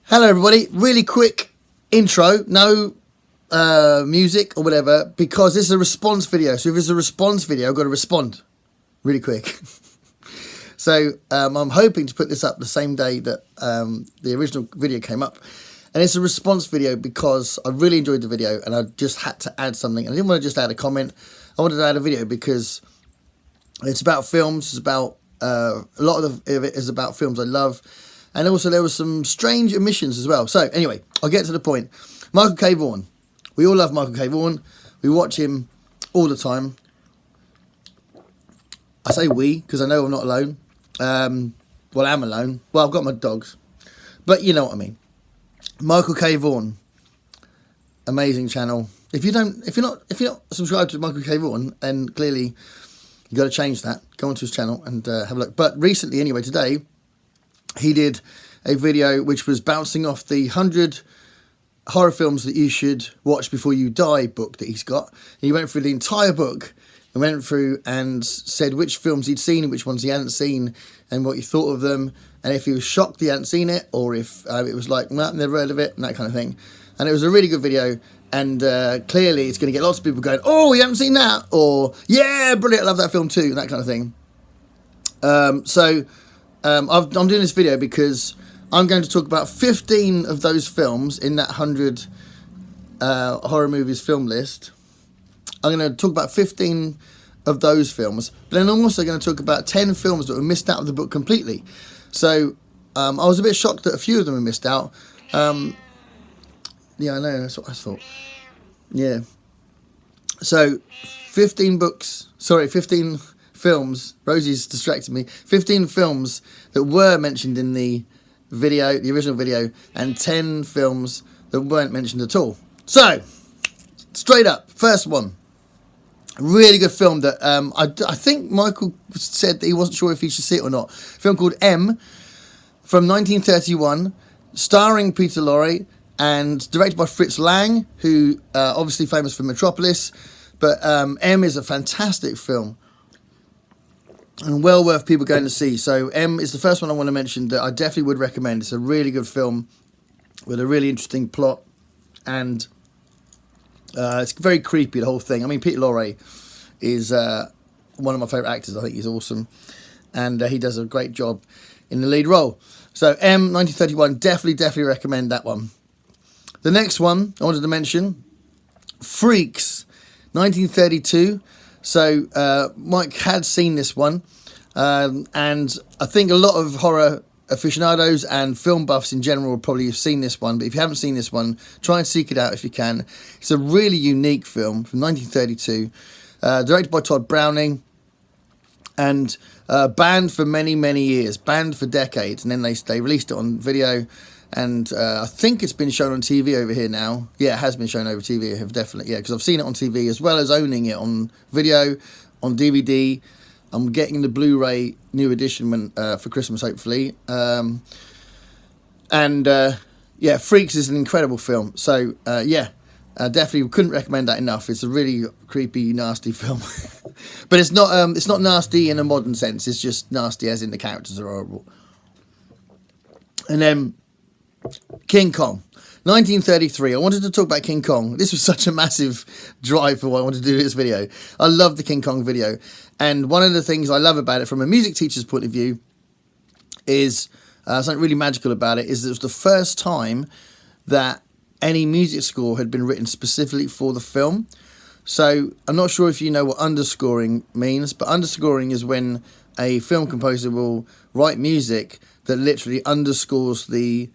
Hello everybody, really quick intro, no music or whatever, because this is a response video. So if it's a response video, I've got to respond really quick. So I'm hoping to put this up the same day that the original video came up. And it's a response video because I really enjoyed the video and I just had to add something. I didn't want to just add a comment, I wanted to add a video because it's about films, it's about, a lot of it is about films I love. And also there were some strange omissions as well. So anyway, I'll get to the point. Michael K. Vaughan. We all love Michael K. Vaughan. We watch him all the time. I say we, because I know I'm not alone. Well, I am alone. Well, I've got my dogs. But you know what I mean. Michael K. Vaughan. Amazing channel. If you're not subscribed to Michael K. Vaughan, and clearly you've got to change that. Go onto his channel and have a look. But recently, anyway, today, he did a video which was bouncing off the 100 horror films that you should watch before you die book that he's got. And he went through the entire book and went through and said which films he'd seen and which ones he hadn't seen and what he thought of them. And if he was shocked he hadn't seen it, or if it was like, nah, never heard of it, and that kind of thing. And it was a really good video. And clearly it's going to get lots of people going, oh, you haven't seen that? Or, yeah, brilliant, I love that film too, and that kind of thing. I'm doing this video because I'm going to talk about 15 of those films in that 100 horror movies film list. I'm going to talk about 15 of those films, but then I'm also going to talk about 10 films that were missed out of the book completely. So I was a bit shocked that a few of them were missed out. Yeah, I know, that's what I thought. Yeah. So 15 films, Rosie's distracted me, 15 films that were mentioned in the video, the original video, and 10 films that weren't mentioned at all. So, straight up, first one, really good film that I think Michael said that he wasn't sure if he should see it or not. A film called M, from 1931, starring Peter Lorre, and directed by Fritz Lang, who obviously famous for Metropolis, but M is a fantastic film. And well worth people going to see. So M is the first one I want to mention that I definitely would recommend. It's a really good film with a really interesting plot, and it's very creepy, the whole thing. I mean, Peter Lorre is one of my favourite actors. I think he's awesome, and he does a great job in the lead role. So M, 1931, definitely recommend that one. The next one I wanted to mention, Freaks, 1932. So Mike had seen this one, and I think a lot of horror aficionados and film buffs in general will probably have seen this one, but if you haven't seen this one, try and seek it out if you can. It's a really unique film from 1932, directed by Todd Browning, and banned for many years, banned for decades, and then they released it on video. And I think it's been shown on TV over here now. Yeah, it has been shown over TV, I have definitely. Yeah, because I've seen it on TV as well as owning it on video, on DVD. I'm getting the Blu-ray new edition for Christmas, hopefully. Yeah, Freaks is an incredible film. So, yeah, definitely couldn't recommend that enough. It's a really creepy, nasty film. But it's not nasty in a modern sense. It's just nasty as in the characters are horrible. And then King Kong, 1933. I wanted to talk about King Kong. This was such a massive drive for what I wanted to do this video. I love the King Kong video. And one of the things I love about it from a music teacher's point of view is something really magical about it, is that it was the first time that any music score had been written specifically for the film. So I'm not sure if you know what underscoring means, but underscoring is when a film composer will write music that literally underscores the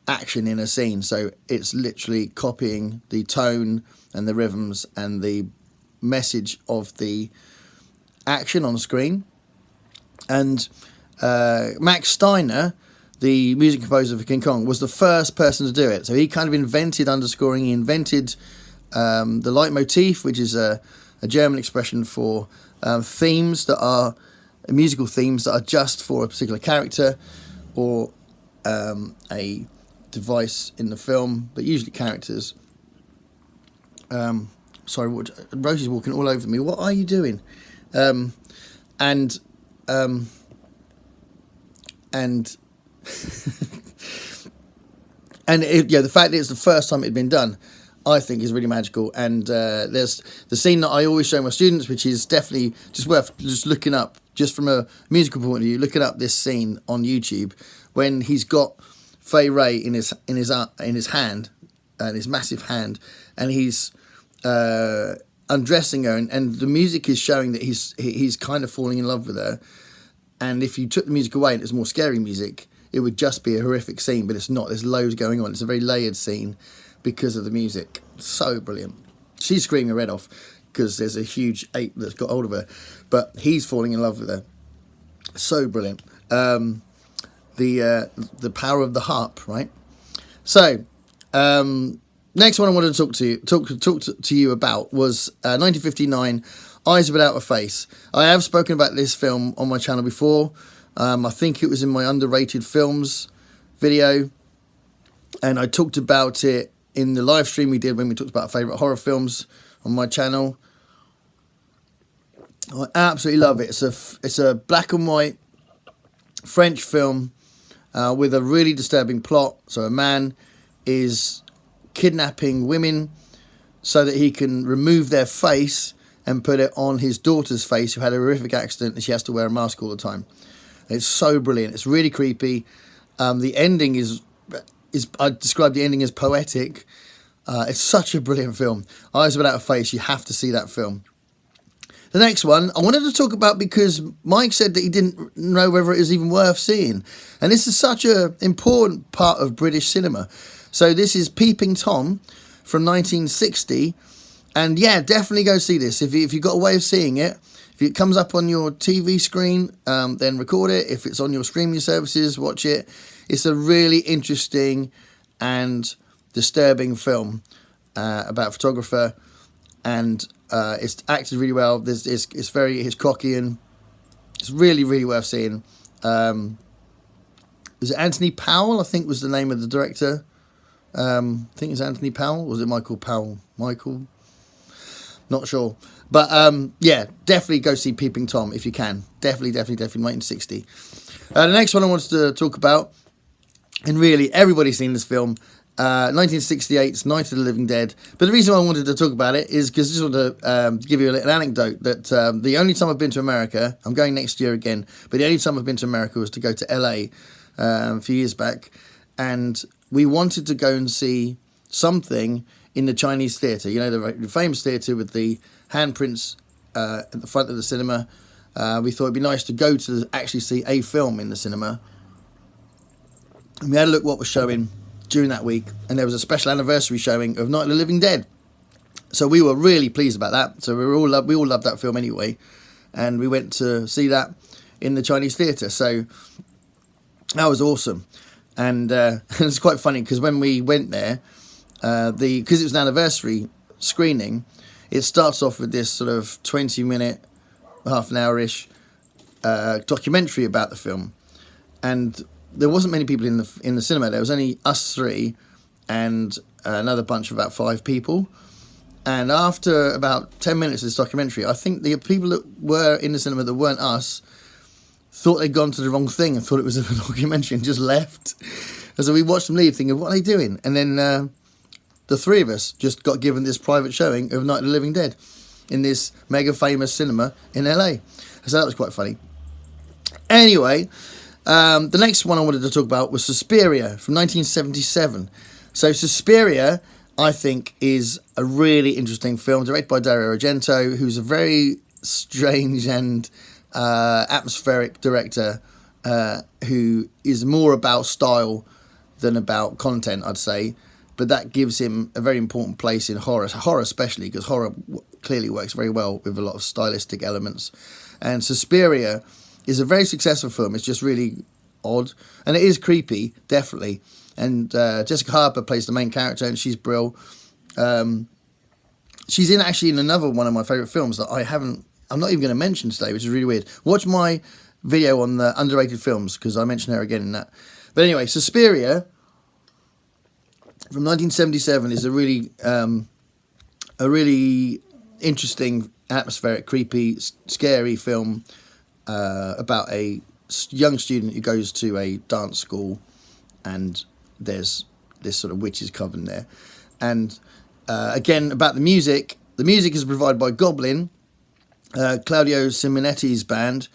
action in a scene. So it's literally copying the tone and the rhythms and the message of the action on screen. And Max Steiner, the music composer for King Kong, was the first person to do it. So he kind of invented underscoring. He invented the leitmotif, which is a German expression for themes that are musical themes that are just for a particular character or a device in the film, but usually characters. Sorry, Rosie's walking all over me. What are you doing? And And the fact that it's the first time it had been done, I think is really magical. And there's the scene that I always show my students, which is definitely just worth just looking up, just from a musical point of view, looking up this scene on YouTube when he's got Fay Ray in his hand, his massive hand, and he's undressing her, and the music is showing that he's kind of falling in love with her. And if you took the music away and it was more scary music, it would just be a horrific scene, but it's not. There's loads going on. It's a very layered scene because of the music. So brilliant. She's screaming her head off because there's a huge ape that's got hold of her, but he's falling in love with her. So brilliant. The power of the harp, right? So, next one I wanted to talk to you about was 1959, Eyes Without a Face. I have spoken about this film on my channel before. I think it was in my underrated films video, and I talked about it in the live stream we did when we talked about favourite horror films on my channel. I absolutely love it. It's a black and white French film with a really disturbing plot. So a man is kidnapping women so that he can remove their face and put it on his daughter's face, who had a horrific accident and she has to wear a mask all the time. It's so brilliant. It's really creepy. The ending is I describe the ending as poetic. It's such a brilliant film. Eyes Without a Face. You have to see that film. The next one I wanted to talk about because Mike said that he didn't know whether it was even worth seeing. And this is such an important part of British cinema. So this is Peeping Tom from 1960. And yeah, definitely go see this. If you've got a way of seeing it, if it comes up on your TV screen, then record it. If it's on your streaming services, watch it. It's a really interesting and disturbing film about a photographer, and it's acted really well. It's very Hitchcockian. It's really, really worth seeing. Was it Anthony Powell? I think was the name of the director. I think it's Anthony Powell. Or was it Michael Powell? Michael? Not sure. But yeah, definitely go see Peeping Tom if you can. Definitely 1960. The next one I wanted to talk about, and really everybody's seen this film, 1968's Night of the Living Dead. But the reason why I wanted to talk about it is because I just want to give you a little anecdote that the only time I've been to America, I'm going next year again, but the only time I've been to America was to go to LA a few years back, and we wanted to go and see something in the Chinese theatre, you know, the famous theatre with the handprints at the front of the cinema. We thought it'd be nice to go to actually see a film in the cinema. And we had a look what was showing during that week, and there was a special anniversary showing of Night of the Living Dead. So we were really pleased about that. So we all loved that film anyway, and we went to see that in the Chinese theatre. So that was awesome, and it's quite funny because when we went there, because it was an anniversary screening, it starts off with this sort of 20-minute, half an hour-ish documentary about the film, and there wasn't many people in the cinema. There was only us three and another bunch of about 5 people. And after about 10 minutes of this documentary, I think the people that were in the cinema that weren't us thought they'd gone to the wrong thing and thought it was a documentary and just left. And so we watched them leave thinking, what are they doing? And then the 3 of us just got given this private showing of Night of the Living Dead in this mega famous cinema in LA. So that was quite funny. Anyway, the next one I wanted to talk about was Susperia from 1977. So Susperia, I think, is a really interesting film directed by Dario Argento, who's a very strange and atmospheric director who is more about style than about content, I'd say. But that gives him a very important place in horror especially, because horror clearly works very well with a lot of stylistic elements. And Susperia is a very successful film. It's just really odd, and it is creepy, definitely. And Jessica Harper plays the main character, and she's brilliant. She's actually in another one of my favourite films that I'm not even going to mention today, which is really weird. Watch my video on the underrated films, because I mention her again in that. But anyway, Susperia from 1977 is a really interesting, atmospheric, creepy, scary film about a young student who goes to a dance school, and there's this sort of witches' coven there. And again, about the music is provided by Goblin, Claudio Simonetti's band,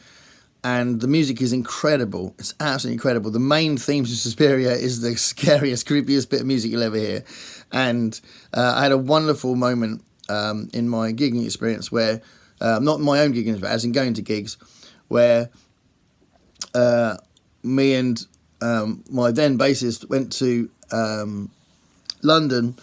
and the music is incredible. It's absolutely incredible. The main theme to Susperia is the scariest, creepiest bit of music you'll ever hear. And I had a wonderful moment in my gigging experience where, not my own gigging, but as in going to gigs, where me and my then bassist went to London,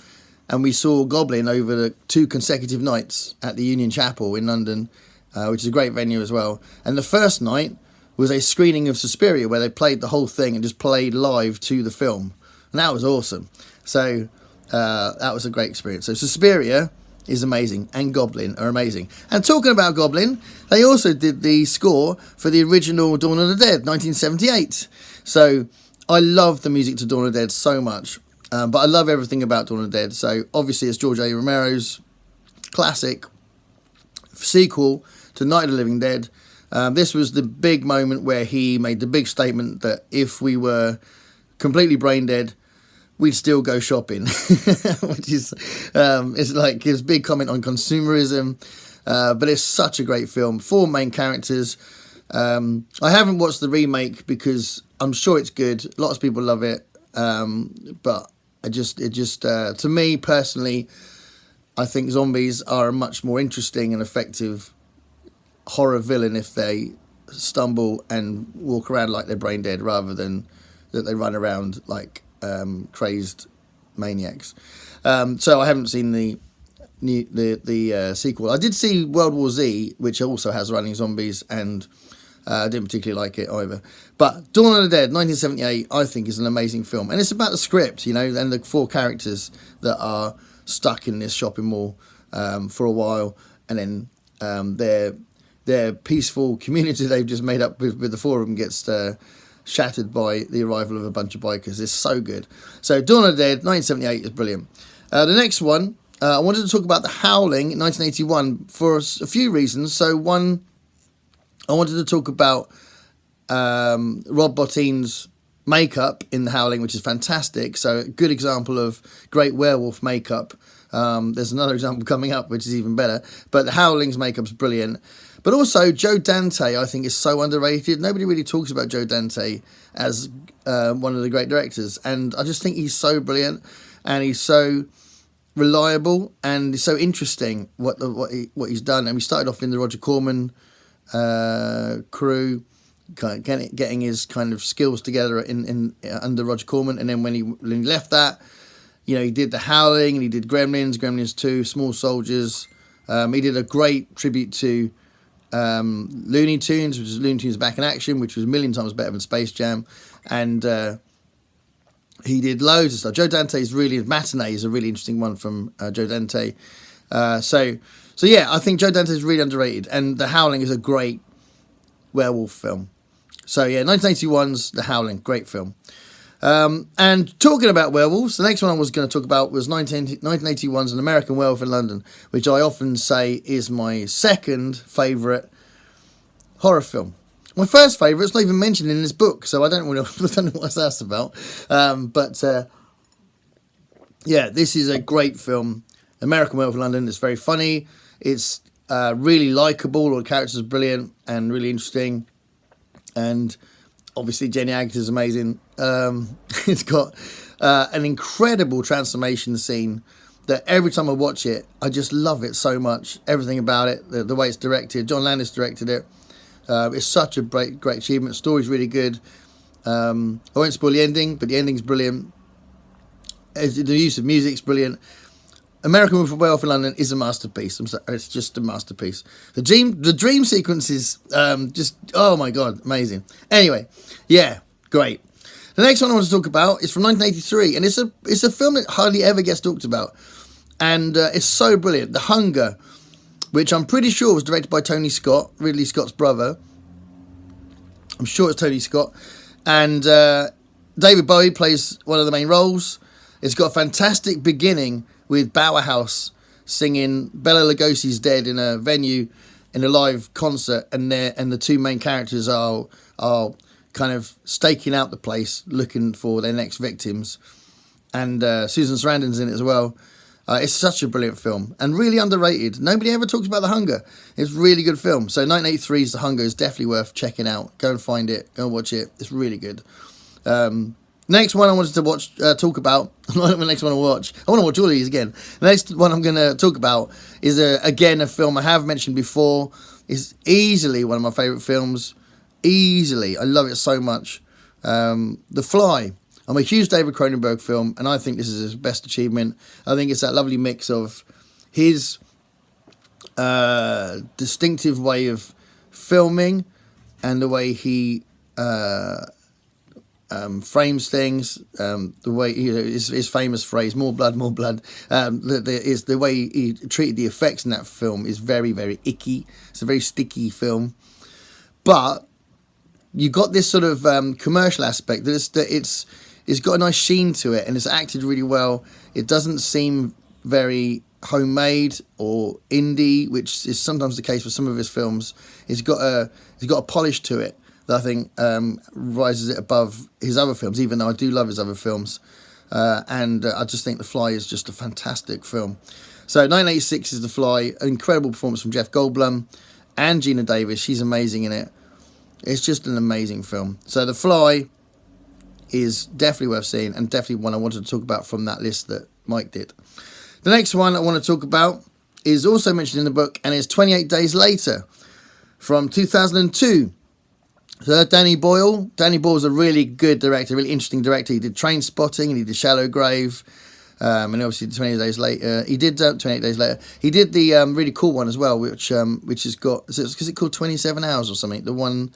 and we saw Goblin over the 2 consecutive nights at the Union Chapel in London, which is a great venue as well. And the first night was a screening of Susperia, where they played the whole thing and just played live to the film. And that was awesome. So that was a great experience. So Susperia is amazing, and Goblin are amazing. And talking about Goblin, they also did the score for the original Dawn of the Dead, 1978. So I love the music to Dawn of the Dead so much. But I love everything about Dawn of the Dead. So obviously it's George A. Romero's classic sequel to Night of the Living Dead. This was the big moment where he made the big statement that if we were completely brain dead, we'd still go shopping, which is it's like his big comment on consumerism. But it's such a great film. 4 main characters. I haven't watched the remake because I'm sure it's good. Lots of people love it. But to me personally, I think zombies are a much more interesting and effective horror villain if they stumble and walk around like they're brain dead, rather than that they run around like crazed maniacs. So I haven't seen the sequel. I did see World War Z, which also has running zombies, and I didn't particularly like it either. But Dawn of the Dead, 1978, I think is an amazing film. And it's about the script, you know, and the 4 characters that are stuck in this shopping mall for a while. And then their peaceful community they've just made up with the 4 of them gets shattered by the arrival of a bunch of bikers. It's so good. So Dawn of the Dead, 1978 is brilliant. The next one, I wanted to talk about The Howling in 1981 for a few reasons. So one, I wanted to talk about Rob Bottin's makeup in The Howling, which is fantastic. So a good example of great werewolf makeup. There's another example coming up, which is even better. But The Howling's makeup's brilliant. But also, Joe Dante, I think, is so underrated. Nobody really talks about Joe Dante as one of the great directors. And I just think he's so brilliant, and he's so reliable, and he's so interesting what he's done. And we started off in the Roger Corman crew, getting his kind of skills together in under Roger Corman. And then when he left that, you know, he did The Howling, and he did Gremlins 2, Small Soldiers. He did a great tribute to Looney Tunes, which is Looney Tunes Back in Action, which was a million times better than Space Jam. And he did loads of stuff. Joe Dante's Matinee is a really interesting one from Joe Dante. So yeah, I think Joe Dante is really underrated, and The Howling is a great werewolf film. So yeah, 1981's The Howling, great film. And talking about werewolves, the next one I was going to talk about was 1981's An American Werewolf in London, which I often say is my second favourite horror film. My first favourite is not even mentioned in this book, so I don't know what that's about. Yeah, this is a great film. American Werewolf in London. It's very funny. It's really likeable. All the characters are brilliant and really interesting. And obviously Jenny Agutter is amazing. It's got an incredible transformation scene that every time I watch it, I just love it so much. Everything about it, the way it's directed. John Landis directed it. It's such a great achievement. The story's really good. I won't spoil the ending, but the ending's brilliant. The use of music's brilliant. American Werewolf in London is a masterpiece. It's just a masterpiece. The dream sequence is just, oh my God, amazing. Anyway, yeah, great. The next one I want to talk about is from 1983, and it's a film that hardly ever gets talked about, and it's so brilliant. The Hunger, which I'm pretty sure was directed by Tony Scott, Ridley Scott's brother. I'm sure it's Tony Scott, and David Bowie plays one of the main roles. It's got a fantastic beginning with Bauerhaus singing Bela Lugosi's Dead in a venue in a live concert, and the 2 main characters are kind of staking out the place looking for their next victims. and Susan Sarandon's in it as well. It's such a brilliant film and really underrated. Nobody ever talks about The Hunger. It's a really good film. So 1983's The Hunger is definitely worth checking out. Go and find it. Go and watch it. It's really good. Next one I wanted to talk about. Not the next one I watch. I want to watch all of these again. The next one I'm going to talk about is again a film I have mentioned before. It's easily one of my favourite films. Easily, I love it so much. The Fly. I'm a huge David Cronenberg film, and I think this is his best achievement. I think it's that lovely mix of his distinctive way of filming and the way he frames things, the way his famous phrase "more blood, more blood." The way he treated the effects in that film is very, very icky. It's a very sticky film, but you got this sort of commercial aspect that it's got a nice sheen to it, and it's acted really well. It doesn't seem very homemade or indie, which is sometimes the case for some of his films. It's got a polish to it that I think rises it above his other films, even though I do love his other films. And I just think The Fly is just a fantastic film. So 1986 is The Fly, an incredible performance from Jeff Goldblum and Gina Davis. She's amazing in it. It's just an amazing film. So The Fly is definitely worth seeing, and definitely one I wanted to talk about from that list that Mike did. The next one I want to talk about is also mentioned in the book, and it's 28 Days Later from 2002. So Danny Boyle. Danny Boyle's a really good director, really interesting director. He did Train Spotting and he did Shallow Grave. And obviously 28 Days Later. He did 28 Days Later. He did the really cool one as well, which has got... Is it called 27 Hours or something? The one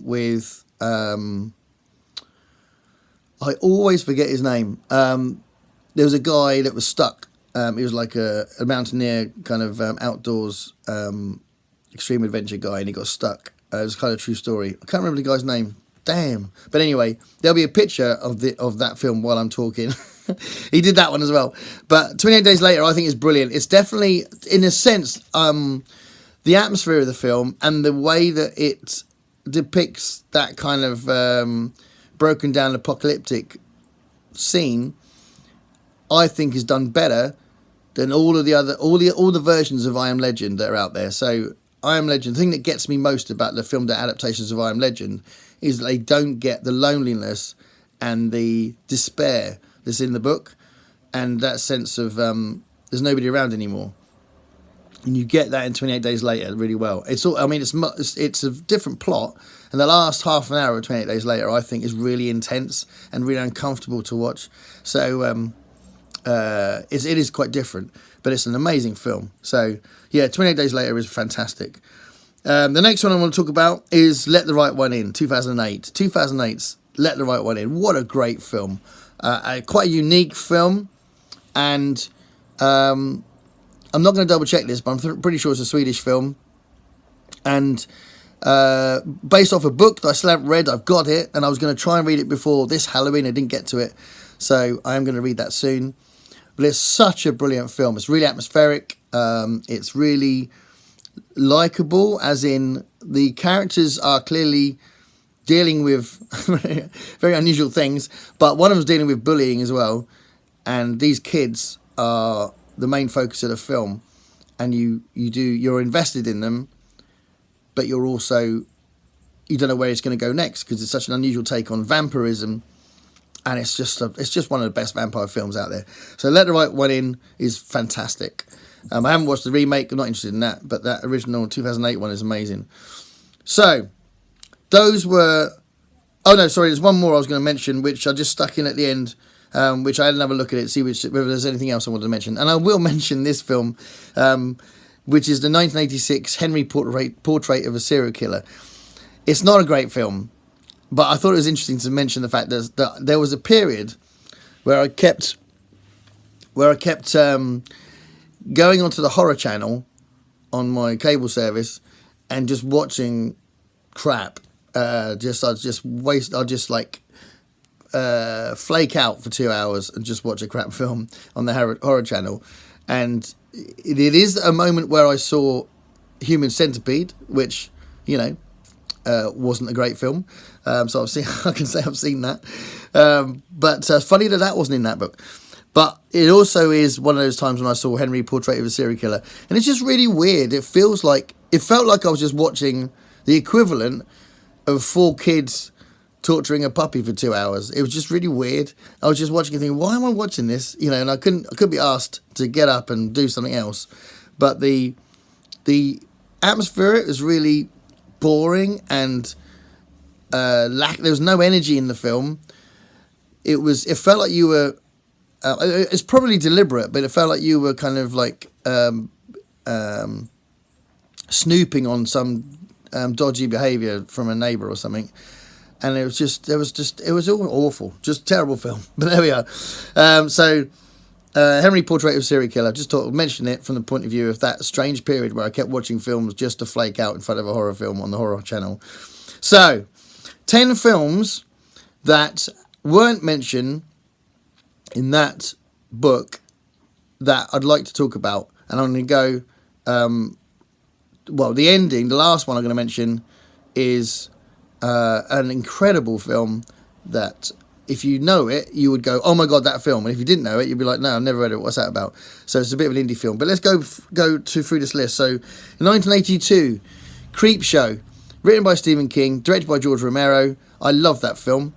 with... I always forget his name. There was a guy that was stuck. He was like a mountaineer, kind of outdoors extreme adventure guy, and he got stuck. It was kind of a true story. I can't remember the guy's name. Damn. But anyway, there'll be a picture of that film while I'm talking. He did that one as well. But 28 Days Later, I think, is brilliant. It's definitely, in a sense, the atmosphere of the film and the way that it depicts that kind of broken down apocalyptic scene, I think is done better than all the versions of I Am Legend that are out there. So I Am Legend, the thing that gets me most about the film adaptations of I Am Legend is that they don't get the loneliness and the despair that's in the book, and that sense of there's nobody around anymore. And you get that in 28 Days Later really well. It's a different plot, and the last half an hour of 28 Days Later, I think, is really intense and really uncomfortable to watch. So it is quite different, but it's an amazing film. So yeah, 28 Days Later is fantastic. The next one I want to talk about is Let the Right One In, 2008. 2008's Let the Right One In. What a great film. Quite a unique film, and I'm not going to double check this, but I'm pretty sure it's a Swedish film, and based off a book that I still haven't read. I've got it, and I was going to try and read it before this Halloween. I didn't get to it, so I am going to read that soon. But it's such a brilliant film. It's really atmospheric. It's really likable, as in the characters are clearly dealing with very unusual things, but one of them's dealing with bullying as well, and these kids are the main focus of the film, and you're invested in them, but you don't know where it's going to go next, because it's such an unusual take on vampirism, and it's just one of the best vampire films out there. So Let the Right One In is fantastic. I haven't watched the remake. I'm not interested in that, but that original 2008 one is amazing. So those were... Oh, no, sorry, there's one more I was going to mention, which I just stuck in at the end, which I had another look at it, see whether there's anything else I wanted to mention. And I will mention this film, which is the 1986 Henry Portrait of a Serial Killer. It's not a great film, but I thought it was interesting to mention the fact that there was a period where I kept going onto the horror channel on my cable service and just watching crap. I'd just flake out for 2 hours and just watch a crap film on the horror channel. And it is a moment where I saw Human Centipede, which, wasn't a great film. So I can say I've seen that. But funny that wasn't in that book. But it also is one of those times when I saw Henry Portrait of a Serial Killer, and it's just really weird. It felt like I was just watching the equivalent of 4 kids torturing a puppy for 2 hours. It was just really weird. I was just watching and thinking, why am I watching this? You know, and I couldn't be asked to get up and do something else. But the atmosphere is really boring, and there was no energy in the film. It felt like you were. It's probably deliberate, but it felt like you were kind of like snooping on some dodgy behaviour from a neighbour or something, and it was all awful, just terrible film. But there we are. Henry Portrait of a Serial Killer. Just thought I'd mention it from the point of view of that strange period where I kept watching films just to flake out in front of a horror film on the Horror Channel. So, 10 films that weren't mentioned in that book that I'd like to talk about, and I'm going to go. The ending, the last one I'm going to mention, is an incredible film that, if you know it, you would go, "Oh my god, that film!" And if you didn't know it, you'd be like, "No, I've never heard it. What's that about?" So it's a bit of an indie film. But let's go through this list. So, in 1982, Creepshow, written by Stephen King, directed by George Romero. I love that film,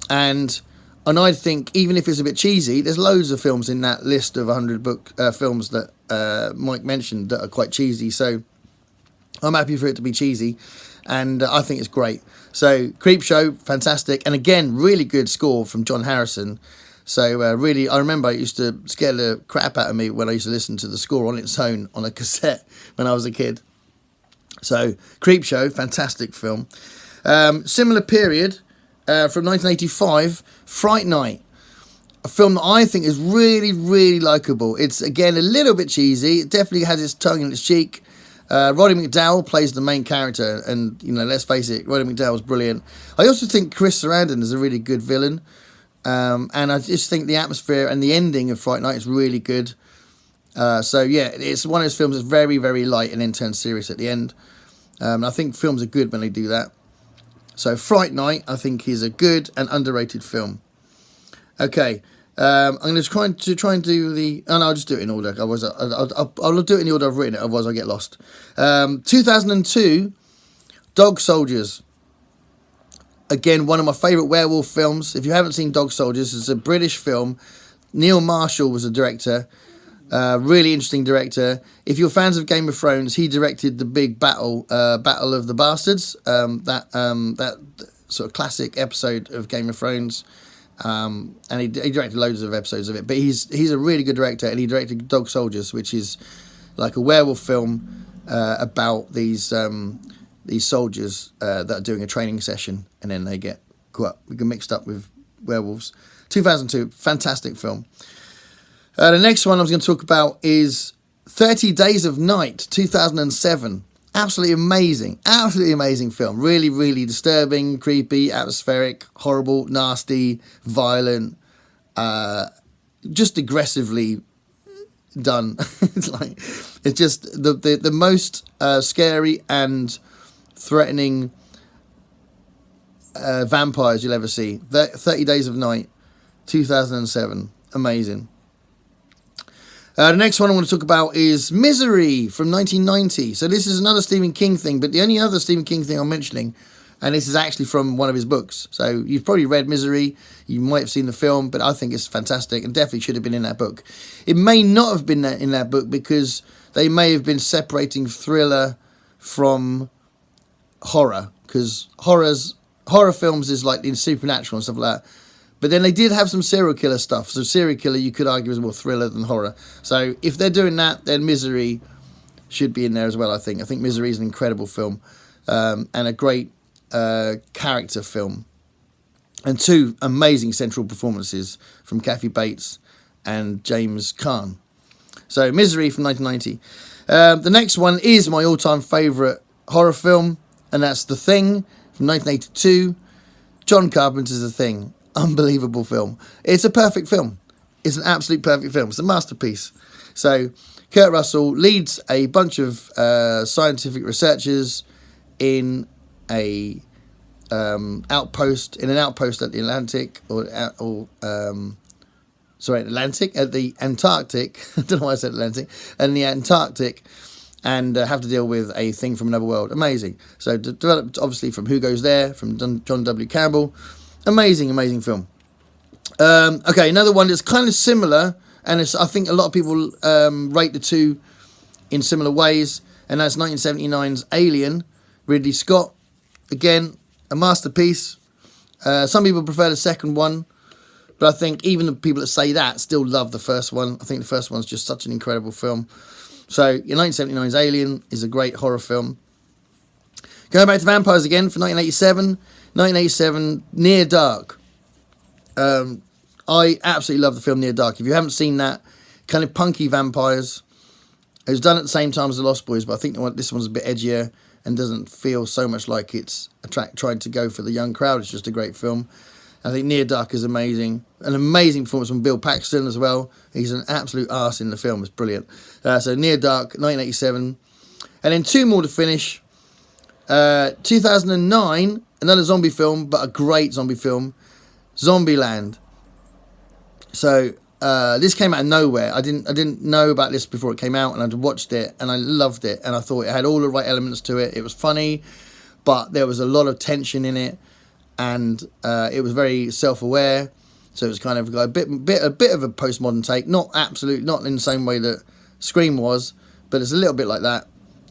and I think, even if it's a bit cheesy, there's loads of films in that list of 100 films that Mike mentioned that are quite cheesy. So I'm happy for it to be cheesy, and I think it's great. So Creepshow, fantastic. And again, really good score from John Harrison. So really, I remember it used to scare the crap out of me when I used to listen to the score on its own on a cassette when I was a kid. So Creepshow, fantastic film. Similar period, from 1985, Fright Night, a film that I think is really, really likeable. It's, again, a little bit cheesy. It definitely has its tongue in its cheek. Roddy McDowall plays the main character, and, you know, let's face it, Roddy McDowall's brilliant. I also think Chris Sarandon is a really good villain, and I just think the atmosphere and the ending of Fright Night is really good. So, yeah, it's one of those films that's very, very light and then turns serious at the end. I think films are good when they do that. So Fright Night, I think, is a good and underrated film. Okay, I'm going to try and do the... Oh, no, I'll just do it in order. I'll do it in the order I've written it, otherwise I'll get lost. 2002, Dog Soldiers. Again, one of my favourite werewolf films. If you haven't seen Dog Soldiers, it's a British film. Neil Marshall was the director. Really interesting director. If you're fans of Game of Thrones, he directed the big Battle of the Bastards, that sort of classic episode of Game of Thrones, and he directed loads of episodes of it. But he's a really good director, and he directed Dog Soldiers, which is like a werewolf film about these soldiers that are doing a training session, and then they get mixed up with werewolves. 2002, fantastic film. The next one I was going to talk about is 30 Days of Night, 2007. Absolutely amazing film. Really, really disturbing, creepy, atmospheric, horrible, nasty, violent, just aggressively done. it's just the most scary and threatening vampires you'll ever see. 30 Days of Night, 2007. Amazing. The next one I want to talk about is Misery from 1990. So this is another Stephen King thing, but the only other Stephen King thing I'm mentioning, and this is actually from one of his books. So you've probably read Misery, you might have seen the film, but I think it's fantastic and definitely should have been in that book. It may not have been in that book because they may have been separating thriller from horror, because horror films is like in supernatural and stuff like that. But then they did have some serial killer stuff. So serial killer, you could argue, is more thriller than horror. So if they're doing that, then Misery should be in there as well, I think. I think Misery is an incredible film and a great character film. And 2 amazing central performances from Kathy Bates and James Caan. So Misery from 1990. The next one is my all-time favourite horror film, and that's The Thing from 1982. John Carpenter's The Thing. Unbelievable film. It's a perfect film. It's an absolute perfect film. It's a masterpiece. So Kurt Russell leads a bunch of scientific researchers in a outpost at the Atlantic, at the Antarctic. I don't know why I said Atlantic. And the Antarctic, and have to deal with a thing from another world. Amazing. So developed obviously from Who Goes There, from John W. Campbell. Amazing film. Okay, another one that's kind of similar, and I think a lot of people rate the two in similar ways, and that's 1979's Alien, Ridley Scott. Again, a masterpiece. Some people prefer the second one, but I think even the people that say that still love the first one. I think the first one's just such an incredible film. So, 1979's Alien is a great horror film. Going back to vampires again for 1987. 1987, Near Dark. I absolutely love the film Near Dark. If you haven't seen that, kind of punky vampires. It was done at the same time as The Lost Boys, but I think this one's a bit edgier and doesn't feel so much like it's trying to go for the young crowd. It's just a great film. I think Near Dark is amazing. An amazing performance from Bill Paxton as well. He's an absolute arse in the film. It's brilliant. So Near Dark, 1987. And then two more to finish. 2009, another zombie film, but a great zombie film. Zombieland. So this came out of nowhere. I didn't know about this before it came out, and I watched it and I loved it, and I thought it had all the right elements to it. It was funny, but there was a lot of tension in it, and it was very self-aware. So it was kind of a bit of a postmodern take, not in the same way that Scream was, but it's a little bit like that.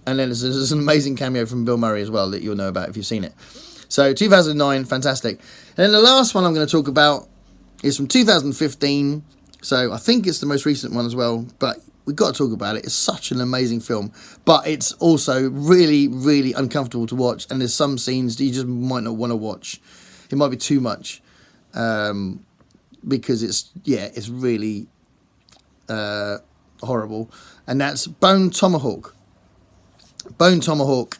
And then there's an amazing cameo from Bill Murray as well that you'll know about if you've seen it. So 2009, fantastic. And then the last one I'm going to talk about is from 2015. So I think it's the most recent one as well, but we've got to talk about it. It's such an amazing film, but it's also really, really uncomfortable to watch. And there's some scenes that you just might not want to watch. It might be too much because it's really horrible. And that's Bone Tomahawk. Bone Tomahawk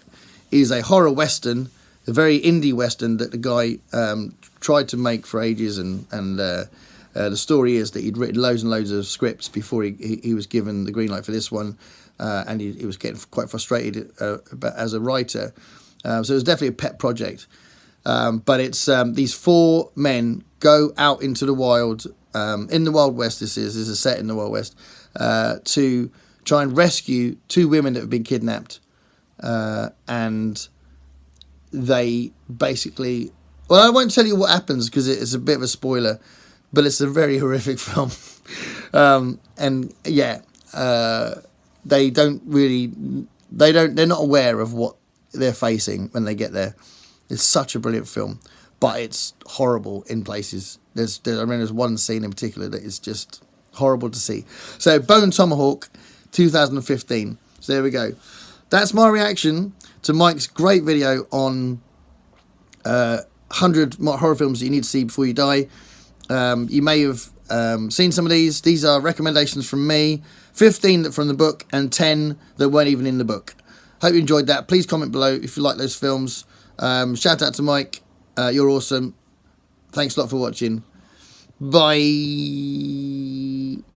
is a horror western, a very indie western that the guy tried to make for ages, and the story is that he'd written loads and loads of scripts before he was given the green light for this one, and he was getting quite frustrated as a writer. So it was definitely a pet project. But it's these four men go out into the wild, in the Wild West. This is a set in the Wild West, to try and rescue two women that have been kidnapped. And they basically... Well, I won't tell you what happens because it's a bit of a spoiler, but it's a very horrific film. They're not aware of what they're facing when they get there. It's such a brilliant film, but it's horrible in places. There's one scene in particular that is just horrible to see. So Bone Tomahawk, 2015. So there we go. That's my reaction to Mike's great video on 100 horror films that you need to see before you die. You may have seen some of these. These are recommendations from me. 15 from the book and 10 that weren't even in the book. Hope you enjoyed that. Please comment below if you like those films. Shout out to Mike. You're awesome. Thanks a lot for watching. Bye.